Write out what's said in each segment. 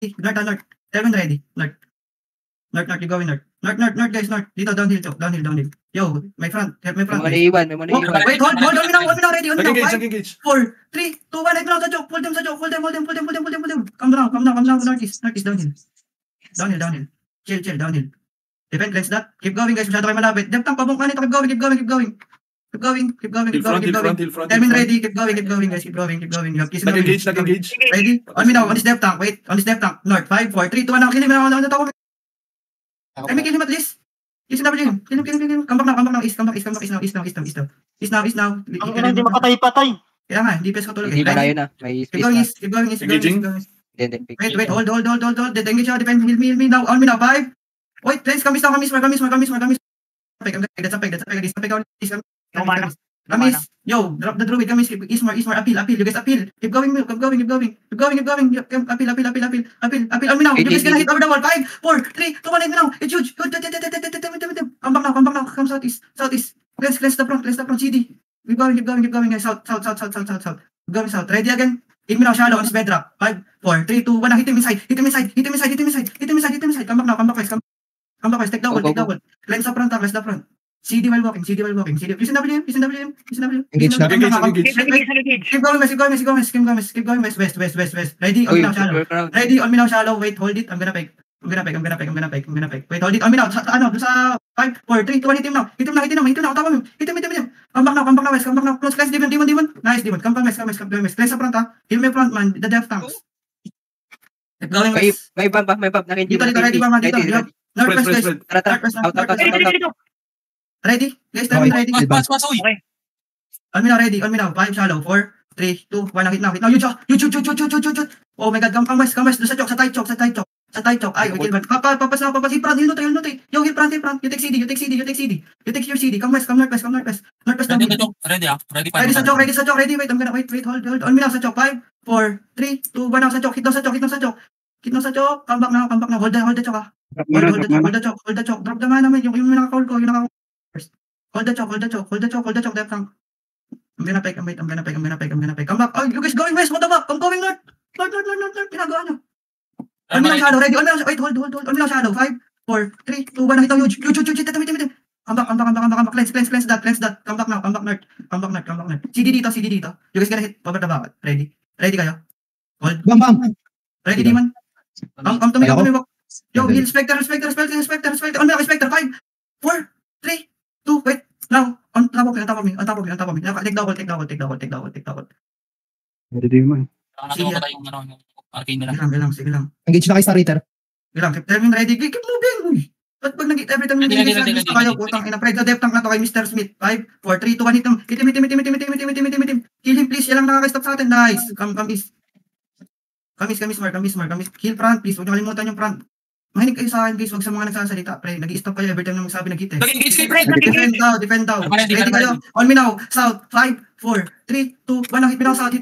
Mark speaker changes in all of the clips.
Speaker 1: North. Tell me ready. North, you going north. North, guys, north. Dito, downhill. Yo, my front. Help my front.
Speaker 2: May iwan.
Speaker 1: Wait, hold me now, ready. On me now.
Speaker 3: Engage.
Speaker 1: 4, 3, 2, 1, hit me now sa choke. Hold them. Come down. Northeast, downhill. Chill, downhill. Defend, cleanse that. Keep going, guys. Masyado kayo malapit. Depth tank, pabong kanito. Keep going. Tell me ready. Keep going, guys. Keep going. You have kissing.
Speaker 3: Nag-engage.
Speaker 1: Ready? On me now. On this depth tank. Wait. On this depth tank. North. 5, 4, 3, 2, 1. Kill him. Kill him at least. Kill him. Come back now. East now.
Speaker 4: Ang ina, hindi makatay-patay.
Speaker 1: Kaya nga, DPS ko tulog.
Speaker 2: Hindi malayo na. May
Speaker 1: Keep
Speaker 2: space
Speaker 1: going,
Speaker 2: na.
Speaker 1: east. Wait. Hold. Defend each other. Heal me now. On me now. 5. Wait, please. Kamis. That's a peg. Kamis. Yo, drop the druid. Kamis. Ismar. Appeal. You guys appeal. Keep going. Appeal. On me now. You guys gonna hit over the wall. 5, 4, 3, 2, 1. Hit me now. It's huge. Come back now. Come southeast. Cleanse the front. CD. Keep going, guys. South. Going south. Ready again. Hit me now, shallow on this bedrock. 5, 4, 3, 2, 1. Hit him inside. Come back now. Come back, guys. Take double. Cleanse the front. CD while walking. Listen WM.
Speaker 2: Engage na.
Speaker 1: Keep going west. Ready on me now, shallow. Wait, hold it. I'm gonna peg. Wait, hold it on me now. Sa 5, 4, 3, 2, 1. Hit him now. Tama mo. Hit him. Come back now, west. Close, class, demon. Nice, demon. Come west. Cleanse the front, ha. Heal me front, man. The death tanks. Keep going west.
Speaker 2: May bump.
Speaker 1: Dito, ready ba, man? Dito. Northwest, guys.
Speaker 2: Out.
Speaker 1: Ready? Guys, tell me ready.
Speaker 4: Okay.
Speaker 1: On me now. 5, shallow. 4, 3, 2, 1. Hit now. You shoot. Oh my God, come west. Doon sa choke. Ay, okay, man. Papas. Hit front, hill no tay. Yo, hit front. You take CD. You take your CD. Come west. Northwest. Ready sa choke. Ready. Wait, I'm gonna wait. Hold. On me now sa choke. 5, 4, 3, 2, 1. Now sa choke. Hit now sa choke. Come back now. Hold the choke, ha. Hold the choke. Drop the mana, man. Yung nakaka-call ko. Hold the choke. Depth tank. I'm gonna peg. Come back. Oh, you guys going west. What the fuck? I'm going north. North. Pinagawa nyo. On me now, shadow. Ready. Wait, hold. On me now, shadow. 5, 4, 3, 2, 1. Hit now, huge. Come back. Cleanse that. Come back north. CD dito. You guys gonna hit over the back. Ready kayo? Hold.
Speaker 5: Bam.
Speaker 1: Ready, demon? Come to me. Yo, heal. Spectre. On me now, Spectre. 5, 4, 3, 2, wait. Now, on top of me. Take double.
Speaker 5: Ready mo.
Speaker 1: Sige lang.
Speaker 5: Engage na kayo sa Ritter.
Speaker 1: Tell me ready. Keep moving. Ba't pag every time nag-engage gusto kayo, putang ina. Pred, depth tank na to kay Mr. Smith. 5, 4, 3, 2, 1, hit him. Kill him, please. Yan lang nakaka-stop sa atin. Nice. Come east. Come smart. Kill front, please. Huwag niyo kalimutan yung front. Mahinig kayo sa akin, guys. Huwag sa mga nagsasalita, pre. Nag-i-stop kayo every time na magsabi nag-hit, eh. Defend daw. Ready kayo? On me now. South. 5, 4, 3, 2, 1. Hit me now, south.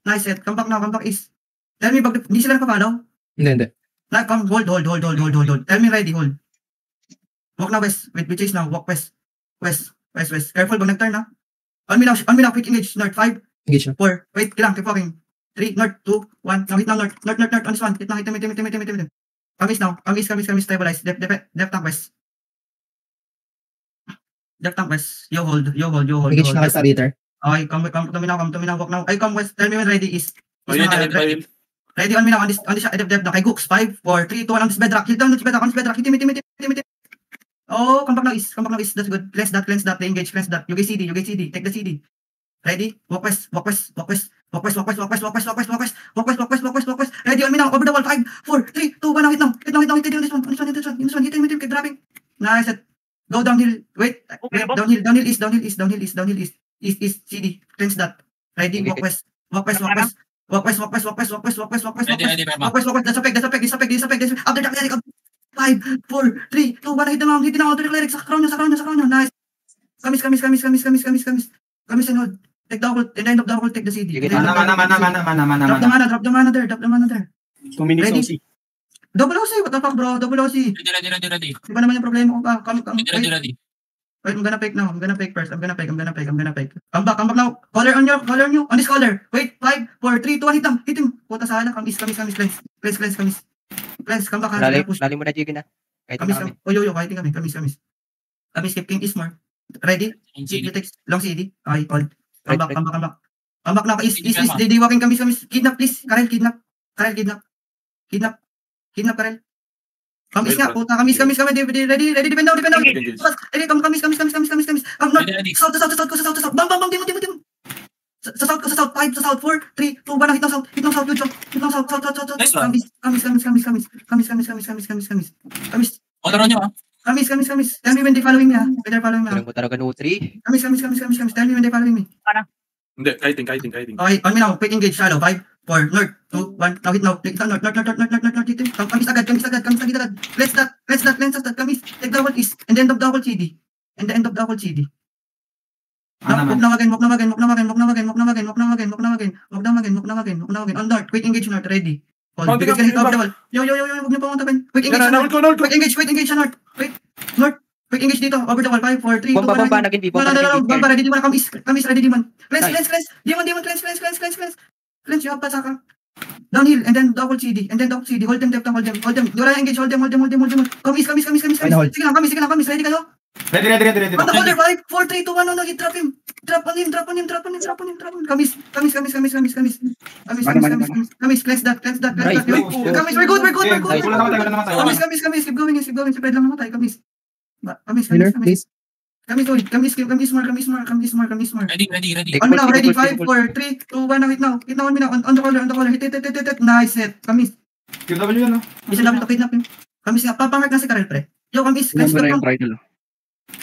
Speaker 1: Nice set. Come back east. Tell me, hindi sila napapalaw?
Speaker 5: Hindi.
Speaker 1: Like, come, hold. Tell me ready, hold. Walk now west. Wait, we chase now. Walk west. West. Careful, pag nag-turn, ha? On me now, quick engage. North. 5,
Speaker 5: Engage na.
Speaker 1: 4, wait, keep walking. 3, north, 2, 1. Now hit now, north. On this one. Hit him. Come east now. Come east, stabilize. Depth tank west. Yo, hold.
Speaker 5: Engage na kayo sa Ritter.
Speaker 1: Okay, come to me now, walk now. Ay, come west. Tell me when ready is.
Speaker 3: Ayun.
Speaker 1: Ready on me now, on this depth na. Kay Gooks, 5, 4, 3, 2, 1, on this bedrock. Hit down, on this bedrock. Hit him. Oh, come back now east. That's good. Cleanse that. Engage, cleanse that. You get CD. Take the CD. Ready? Walk west. Ready on me now, over the wall. 5, 4, 3, 2, 1. Now hit now. Hit this one. Hit him. Keep dropping. Nice. Go downhill. Wait. Downhill east. East CD. Cleanse that. Ready? Walk west. Walk west. That's a peg. After that, cleric. 5, 4, 3, 2, 1. Hit now. Hit now. After the cleric. Sa crown nyo. Nice. Kamis and hold. Take the hold. End of the hold. Take the CD.
Speaker 3: Mana.
Speaker 1: Drop the mana there.
Speaker 4: 2 minutes
Speaker 1: Ready?
Speaker 4: OC.
Speaker 1: Double OC. What the fuck, bro? Double OC.
Speaker 6: Ready.
Speaker 1: Di ba naman yung problema ko pa? Come.
Speaker 6: Ready.
Speaker 1: Wait, I'm gonna fake now. I'm gonna fake first. I'm gonna fake. Come back now. Collar on you. On this collar. Wait, 5, 4, 3, 2, 1, hit him. Puta sa ala. Kamis. Cleanse, come back. Push.
Speaker 2: Lalim mo na, Jiggy na. Kahit
Speaker 1: Kamis,
Speaker 2: kami.
Speaker 1: yo, kahit kami. Kamis, keep King Ismar. Ready? You take long CD. Okay, hold. Come back. Come back now. Is, they walking Kamis. Kidnap, please. Karel, kidnap. Karel. Kamis nga, puta. Kamis. Ready, defend down. Ready, come, Kamis. Come, north. South. Bang, di mo. Sa south, 5, sa south, 4, 3, 2, 1, hit ng south, good job. Hit ng south.
Speaker 4: Nice one.
Speaker 1: Kamis.
Speaker 4: Order on nyo, ha?
Speaker 1: Kamis. Tell me when they following me, ha? They're following me, ha?
Speaker 2: Walang mo talaga no 3.
Speaker 1: Kamis. Tell me when they following me.
Speaker 3: Hindi, kiting.
Speaker 1: Okay, on me now. Quick engage, shallow. 5, 4, north, 2, 1. Now hit now. North. Hit him. Kamis agad. Let's that. Kamis. Take double east. And the end of double CD. Now, move na again. On north. Quick engage north. Ready. Hold. Because hit over the wall. Yo. Huwag niyo pa matapan. Quick engage sa north. Quick engage sa north. Wait. North. Quick engage dito. Over the wall. 5, 4, 3, 2, 1.
Speaker 2: Bomba, naging B.
Speaker 1: No. Bomba, ready, Demon. Kamis, ready, Demon. Cleanse. Demon, cleanse. Cleanse, you have pa saka. Downhill, and then double CD. Hold them. Dura engage, hold them. Kamis. Sige lang, Kamis. Ready kayo?
Speaker 3: Ready.
Speaker 1: On the holder, 5, 4, 3, 2, 1, no, hit, drop him. Drop on him. Kamis, cleanse that.
Speaker 2: Right.
Speaker 1: Kamis, we're good.
Speaker 2: Nice.
Speaker 3: Wala naman tayo.
Speaker 1: Kamis, keep going. Spread lang naman tayo, Kamis.
Speaker 5: Healer, please.
Speaker 1: Kamis more.
Speaker 4: Ready.
Speaker 1: On me now, ready, 5, 4, 3, 2, 1, now, hit now. Hit now on me now, on the collar, hit. Nice hit, Kamis.
Speaker 3: QW yan, no?
Speaker 1: Isa lang ito, kidnap him. Kamis nga, papamark na si Karel, pre. Yo, Kamis, cleanse ka lang.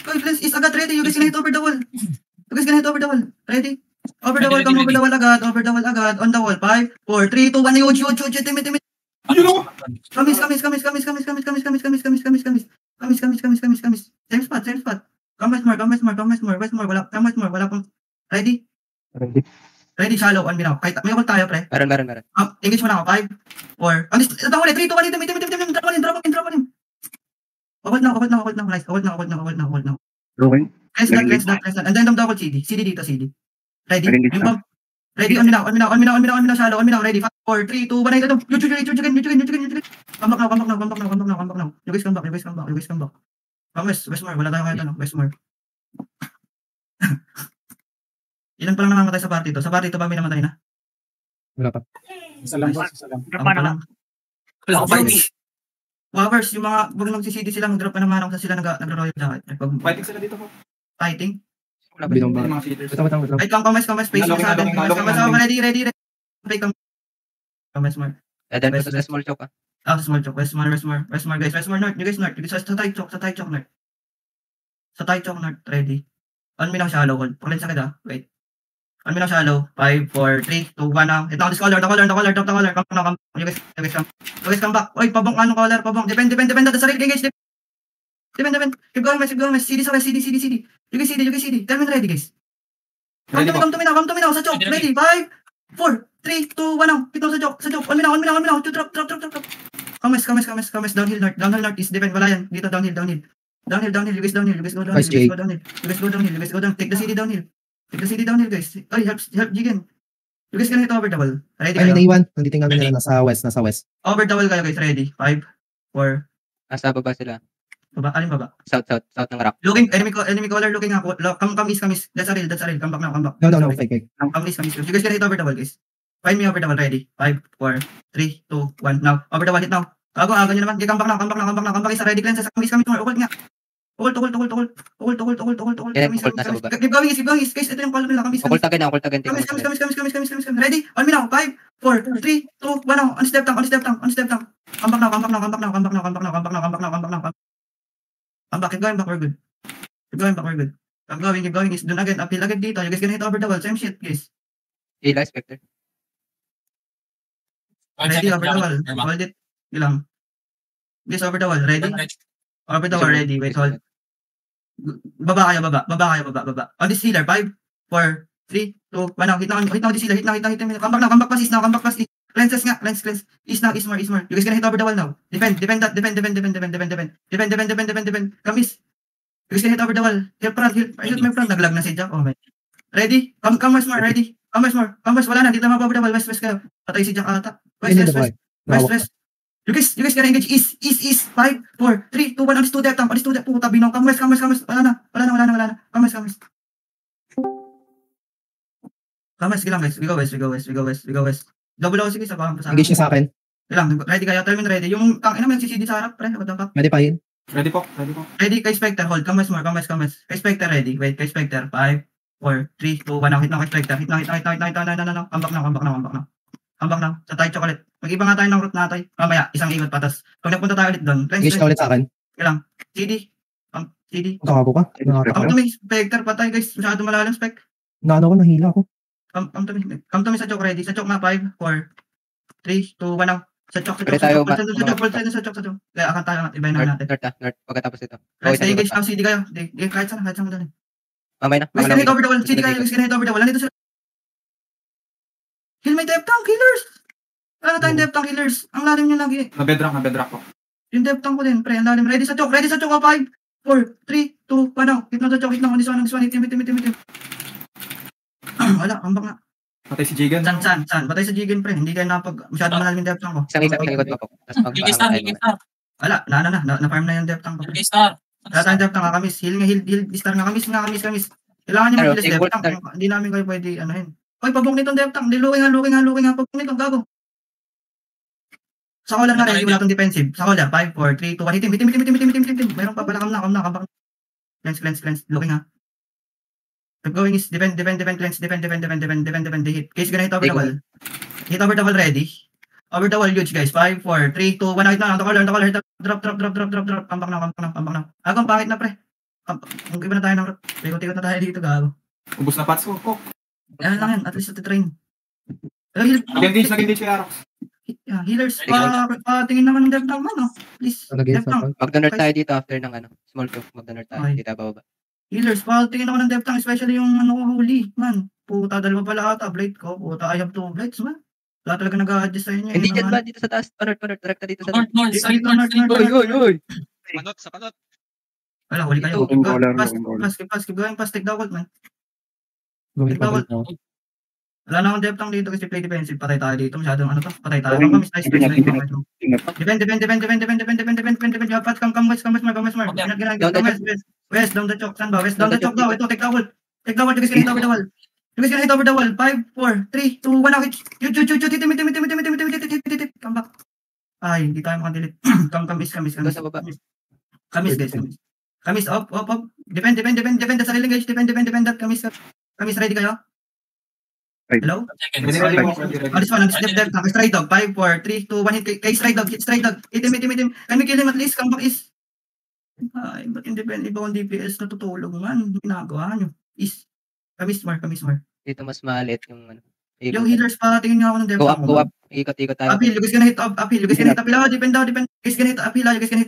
Speaker 1: Oy, cleanse is agad ready, you guys gonna hit over the wall. Ready? Over the wall, come over the wall agad, on the wall, 5, 4, 3, 2, 1, huge, timid.
Speaker 3: You know?
Speaker 1: Kamis. Same spot. Come Westmore, wala pang. Ready? Ready, shallow, on me now. Kahit may hold tayo, pre.
Speaker 2: Meron.
Speaker 1: Engage mo na ako, 5, 4. On this, ito ulit, 3, 2, 1, itim. Drop on him. Hold now.
Speaker 5: Okay.
Speaker 1: Cleanse that. And then double CD. CD dito. Ready? Ready, on me now, shallow, on me now, ready, 5, 4, 3, 2, 1, ito. You come back now. You guys come back. Westmore, wala tayo kahit ano, Westmore. Ilan pa lang namamatay sa party to? Sa party to ba may namatay na?
Speaker 5: Wala pa.
Speaker 3: Isa lang.
Speaker 4: Wala ko party.
Speaker 1: Wavers, yung mga, wag nagsisidi sila, mag-drop pa naman ako sa sila nag-royal jacket.
Speaker 3: Fighting sila dito po.
Speaker 1: Fighting?
Speaker 2: Wala
Speaker 5: Bitong
Speaker 3: Yung
Speaker 5: ba?
Speaker 3: mga cheaters.
Speaker 5: Wait.
Speaker 1: Ay, come, space mo sa atin. Ready. Okay, come, Westmore.
Speaker 2: Then, sa small choke, ah.
Speaker 1: Small choke, Westmore, guys. Westmore north, you guys north. Sa tight choke north. Sa tight choke north, ready. On me now, shallow, hold. Pakilin sa kita, wait. On me now, shallow. 5, 4, 3, 2, 1 now. Hit now this collar, the collar. Come. You guys come back. Oy, pabong, collar, pabong. Depend. That's a real engage. Depend. Keep going, guys. CD sa west, CD. You guys CD. Tell me ready, guys. Come to me now. Sa choke, ready. 5, 4, 3, 2, 1 now. Hit now sa choke. On me now. Drop. Kames. Downhill north is defend. Wala yan. Dito, downhill. You guys downhill.
Speaker 5: Nice, Jake.
Speaker 1: You guys go down. Take the CD downhill, guys. Ay, help Jigen. You guys can hit over the wall. Ready
Speaker 5: Ay,
Speaker 1: kayo?
Speaker 5: naiwan. Nandito nga nila nasa west.
Speaker 1: Over the wall kayo, guys. Ready. 5, 4.
Speaker 2: Nasa baba sila.
Speaker 1: Baba. Alin baba?
Speaker 2: South ng rock.
Speaker 1: Looking, enemy color looking ako. Come is. That's a real. Come back now.
Speaker 5: No, fake.
Speaker 1: Come is. You guys can hit over the wall, guys. Find me over the wall. Ready. 5, 4, 3, 2, 1. Now. Over the wall. Hit now. Aga nyo naman. Come back now. Come back is ready. Cleanse. Come is. Hold nga. Hold.
Speaker 2: Yeah, hold nasa baba.
Speaker 1: Keep going. Guys, ito yung color nila. Come is.
Speaker 2: Okult again.
Speaker 1: Come. Ready? On me now. 5, 4, 3, 2, 1 now. On step down. Come back now. Come back. Keep going back. We're good. Keep going. Is dun again. Uphill agad dito. You guys can hit over the wall. Same shit, guys.
Speaker 2: Eli, Spectre.
Speaker 1: Ready, over the wall. Hold it. Ilang. Guys, over the wall. Ready? Over the wall. Ready. Wait, hold. Baba kayo. On this healer. 5, 4, 3, 2, 1 now. Hit now this healer. Hit now. Come back pass. Cleanses nga. Cleanse. East more. You guys can hit over the wall now. Defend that. Defend. Come is. You guys can hit over the wall. Help front, help my front. Naglag na si Jack. Okay. Ready? Come west more, ready. Come west more. Come west, wala na. Dito over the wall. West kayo. Patay si Jack ata. West. West. You guys gotta engage. East. 5, 4, 3, 2, 1. Alis to depth. Puta, binong. Come west. Wala na. Come west. Come west, lang guys. We go west. Double ako sige sa baka sa.
Speaker 5: Engage niya sa akin.
Speaker 1: Lang, ready kayo. Tell me ready. Yung tang ina mo nagsisidi sa harap, pre. What the fuck?
Speaker 5: Pwede pa yun.
Speaker 3: Ready po.
Speaker 1: Ready kay Spectre. Hold. Come west more. Kay Spectre ready. Wait, kay Spectre. 5, 4, 3, 2, 1. Hit na kay Spectre. Hit na. Comeback na. Comeback na. Sa tayo chocolate. Mag-iba nga tayo ng route natin. Mamaya, isang ingot patas. Pag nagpunta tayo ulit doon.
Speaker 5: Engage ka ulit sa akin.
Speaker 1: Lang. CD. CD.
Speaker 5: Kakago ka.
Speaker 1: Come to me. Spectre patay guys. Masyado malalang spec.
Speaker 5: Naano ko, nahila ako.
Speaker 1: Come to me sa choke ready. Sa choke na 5, 4, 3, 2, 1 now. Sa choke. Kaya akan tayo. Ibay na natin.
Speaker 2: North. Pagkatapos ito.
Speaker 1: Guys, engage now CD kayo. Kahit saan mo doon.
Speaker 2: Mamay na.
Speaker 1: Guys, can hit over the wall. CD kayo. Guys, can hit over the wall. Nandito sila. Heal my depth tank killers. Ano tayong depth tank killers? Ang lalim nyo lagi.
Speaker 3: Na bedrock po.
Speaker 1: Yung depth tank ko din. Pre, ang lalim. Ready sa choke. 5, 4, 3, 2, 1 now. Hit na sa choke. Hit na. This one. Itim. Wala. Ambak na.
Speaker 3: Patay si Jigan.
Speaker 1: San. Patay sa Jigen, pre. Hindi kayo masyado malalim yung depth tank ko.
Speaker 2: Isang ikot pa po. Tapos
Speaker 4: Star.
Speaker 1: Wala. Na-farm na yung depth tank ko.
Speaker 4: Star.
Speaker 1: Wala tayong depth tank. Kakamis. Heal. Star nga kamis. Kailangan nyo mag-bilis depth tank. Hindi namin kayo pwede anuhin. Oy, pabok nitong depth tank. Looking nga. Pabok nitong gago. Sa collar nga ready. Wala tong defensive. Sa collar. 5, 4, 3, 2, 1. Hitim. Mayroon pa pala. Kam na. Cleanse. Looking nga. The going is defend, cleanse, defend, hit. Case gonna hit over the wall. Hit over the wall ready. Over the wall, huge guys. 5, 4, 3, 2, 1, hit na. On the collar, hit. Drop. Comeback na. Agong pangit na pre. Kung iba na tayo ng route. Tikot na tayo dito, gago.
Speaker 3: Ubus na pats ko.
Speaker 1: Yan lang yan, at least at the train.
Speaker 3: Nag-engage kay Arox.
Speaker 1: Healers, tingin naman ng depth tank man, no? Please, depth tank.
Speaker 2: Mag-donor tayo dito after ng small talk. Mag-donor tayo.
Speaker 1: Okay.
Speaker 2: Dito bababa.
Speaker 1: Healers, tingin ako ng depth tank, especially yung holy, man. Puta, dalawa pala ata, blade ko. Puta, I have 2 blades, man. Wala talaga nag-a-adjust sa inyo.
Speaker 2: Hindi dyan ba? Dito sa taas. Panort. Direkta dito sa taas.
Speaker 4: North.
Speaker 2: Oy.
Speaker 6: Sa kanot.
Speaker 1: Wala, huli kayo. Keep going, take the ult, man.
Speaker 5: Gawin pa rin ako.
Speaker 1: Wala na akong depth tank dito kasi play defensive. Patay tayo dito. Masyadong patay tayo. Nice. Defend. Come west more. West, down the choke. Saan ba? West, down the choke daw. Ito, take the ult. You guys can hit over the wall. 5, 4, 3, 2, 1 now. Hit. Come back. Ay, hindi tayo makadelete. Kamis.
Speaker 2: Sa baba.
Speaker 1: Kamis, guys. Kamis, up. Defend. Sa sarili, guys. Defend. Kamis, ready kayo? Hello? This one, step. Stride dog. 5, 4, 3, 2, 1. Hit kay stride dog. Itim. Can we kill him at least? Come back is. Ay, ba't independent iba kong DPS natutulog man? Ginagawa nyo. Is. Kamis more.
Speaker 2: Dito mas maalit yung
Speaker 1: Yung healers pa, tingin nga ako ng depth.
Speaker 2: Go up. Ikot tayo.
Speaker 1: Uphill, you guys can hit uphill. You guys can hit uphill. Depend. You guys can hit uphill. Wait, you guys can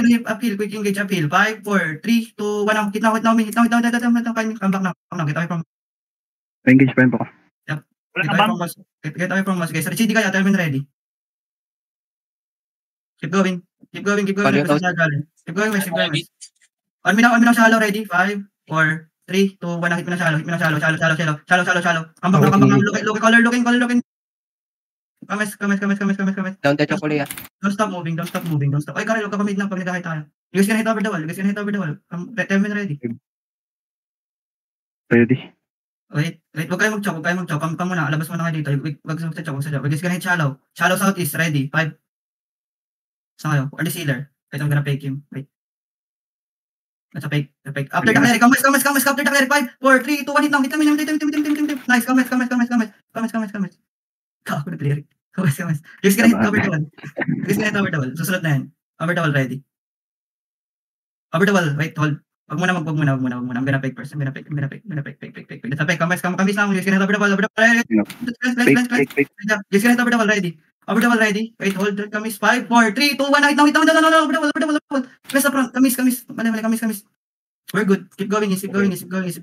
Speaker 1: hit uphill. Quick engage uphill. 5, 4, 3, 2, 1. Hit now. Come back now. Get away from.
Speaker 7: Engage pa yun po.
Speaker 1: Get away from us, guys. CD kaya, tell me ready. Keep going. Keep going. Keep going, guys. On me now, shallow, ready. 5, 4, 3, 2, 1. Hit me na shallow. Shallow. Come back now. Looking. Come.
Speaker 2: Down the chocolate.
Speaker 1: Don't stop moving. Ay, Karel, huwag ka pamid na pag nagkakit tayo. You guys can hit over the wall. Tell me ready.
Speaker 7: Ready.
Speaker 1: Wait, huwag kayo mag-choke. Come muna, labas mo na kayo dito. Huwag sa choke. You guys can hit shallow. Shallow southeast, ready. 5. Saan kayo? Or the sealer. Wait, I'm gonna fake him. Wait. That's a fake. After the cleric, come after the cleric. 5, 4, 3, 2, 1, hit now. Nice, come. Kako na cleric. Come. You guys can hit over the wall. Susunod na yan. Over the wall, ready. Over the wall, wait, hold. Wag muna. I'm gonna pick first. I'm gonna pick. That's a pick. Come now. You guys can hit over the wall. Let's.
Speaker 7: Fake.
Speaker 1: You guys can hit over the wall, ready. Over the wall, ready. Wait, hold. Kamis. 5, 4, 3, 2, 1. Hit now. No. Over the wall. Press up front. Kamis. Mali. Kamis. We're good. Keep going. Is.
Speaker 3: Nasusunod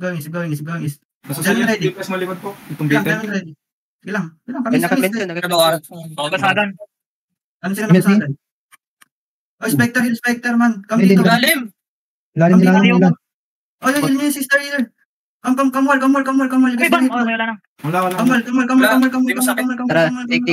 Speaker 3: yung DPS malikod po. Itong gaten.
Speaker 1: Ready. Sige lang.
Speaker 2: Nakabensin.
Speaker 4: Kabasadan.
Speaker 1: Ano sila nakasadan? Oh, Spectre man. Come dito.
Speaker 4: Galim.
Speaker 5: Lalim nila ng hila.
Speaker 1: Oh, yun yung sister healer. Kamwal.
Speaker 4: Uy, ban. Oh, wala na.
Speaker 3: Wala.
Speaker 1: Kamwal.
Speaker 2: Tara, take.